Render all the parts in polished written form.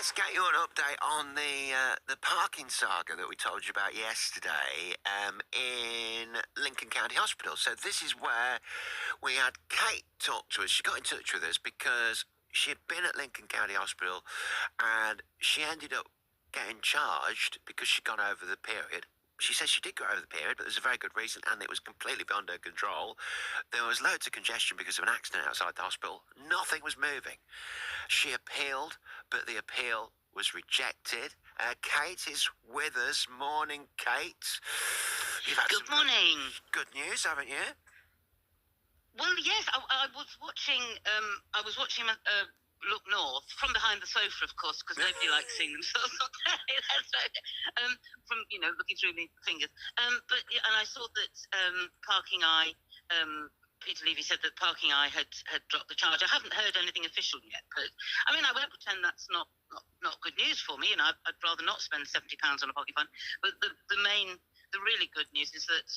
let's get you an update on the parking saga that we told you about yesterday in Lincoln County Hospital. So this is where we had Kate talk to us. She got in touch with us because she had been at Lincoln County Hospital and she ended up getting charged because she'd gone over the period. She says she did go over the period, but there's a very good reason, and it was completely beyond her control. There was loads of congestion because of an accident outside the hospital. Nothing was moving. She appealed, but the appeal was rejected. Kate is with us. Morning, Kate. You've had Good morning. Good news, haven't you? Well, yes, I was watching. I was watching Look North from behind the sofa, of course, because nobody likes seeing themselves on telly. That's right. From looking through my fingers. And I saw that Parking Eye. Peter Levy said that Parking Eye had dropped the charge. I haven't heard anything official yet, but I mean, I won't pretend that's not good news for me. I'd rather not spend £70 on a parking fine. But the really good news is that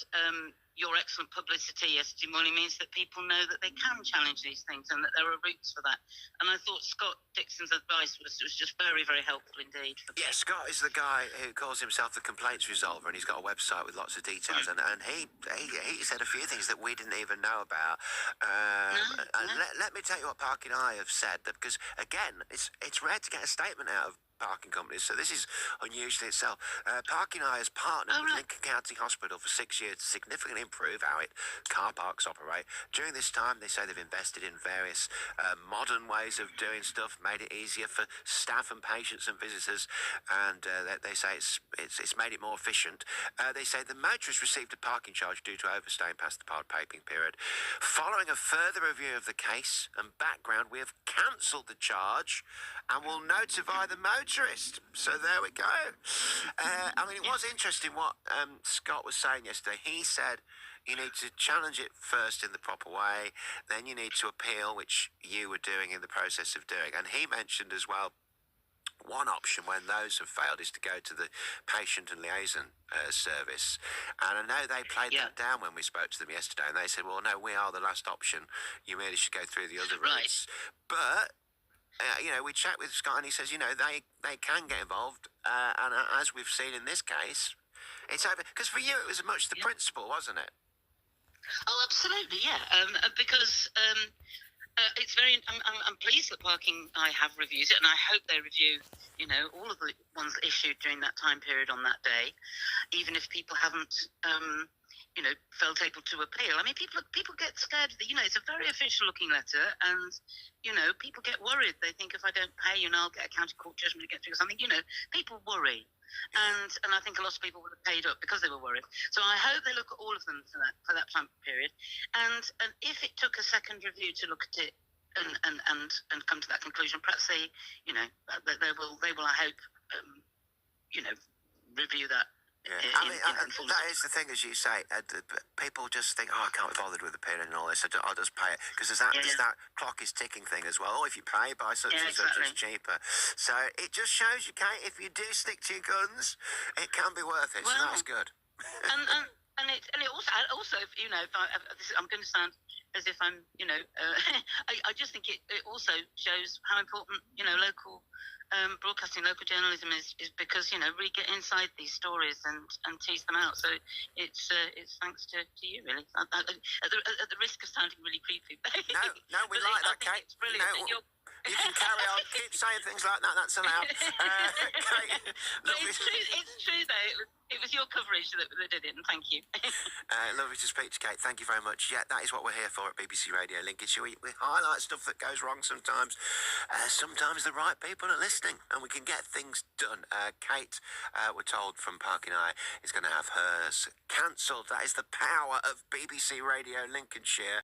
your excellent publicity yesterday morning means that people know that they can challenge these things and that there are routes for that. And I thought Scott Dixon's advice was just very, very helpful indeed. Yeah, Scott is the guy who calls himself the complaints resolver, and he's got a website with lots of details. And he said a few things that we didn't even know about. Let me tell you what Parking Eye have said, because again, it's rare to get a statement out of parking companies, so this is unusual itself. Parking Eye has partnered with Lincoln County Hospital for 6 years to significantly improve how car parks operate. During this time, they say they've invested in various modern ways of doing stuff, made it easier for staff and patients and visitors, and they say it's made it more efficient. They say the motorist received a parking charge due to overstaying past the parking period. Following a further review of the case and background, we have cancelled the charge and will notify the motorist. So there we go. I mean, it was interesting what Scott was saying yesterday. He said you need to challenge it first in the proper way, then you need to appeal, which you were doing in the process of doing. And he mentioned as well, one option when those have failed is to go to the patient and liaison service. And I know they played that down when we spoke to them yesterday, and they said, well, no, we are the last option. You really should go through the other routes. But we chat with Scott and he says, they can get involved. And as we've seen in this case, it's over. Because for you, it was much the principle, wasn't it? Oh, absolutely, yeah. Because it's very. I'm pleased that Parking Eye have reviewed it, and I hope they review, all of the ones issued during that time period on that day, even if people haven't. Felt able to appeal. I mean, people get scared. It's a very official-looking letter, and people get worried. They think if I don't pay, I'll get a county court judgment to get through something. People worry, and I think a lot of people would have paid up because they were worried. So I hope they look at all of them for that time period, and if it took a second review to look at it and come to that conclusion, perhaps they will. I hope review that. Yeah. That is the thing, as you say. People just think, I can't be bothered with the period and all this. I'll just pay it because there's that clock is ticking thing as well. If you pay by such and such, it's cheaper. So it just shows you, Kate, if you do stick to your guns, it can be worth it. So that's good. and it also, I'm going to sound as if I'm, I just think it also shows how important, local. Broadcasting, local journalism is because really get inside these stories and tease them out. So it's thanks to you, really. At the risk of sounding really creepy. No, we like that, Kate. It's brilliant. No, you can carry on. Keep saying things like that. That's allowed. Kate, but it's true though. It was your coverage that did it, and thank you. Lovely to speak to Kate. Thank you very much. Yeah, that is what we're here for at BBC Radio Lincolnshire. We highlight stuff that goes wrong sometimes. Sometimes the right people are listening, and we can get things done. Kate, we're told from Parking Eye, is going to have hers cancelled. That is the power of BBC Radio Lincolnshire.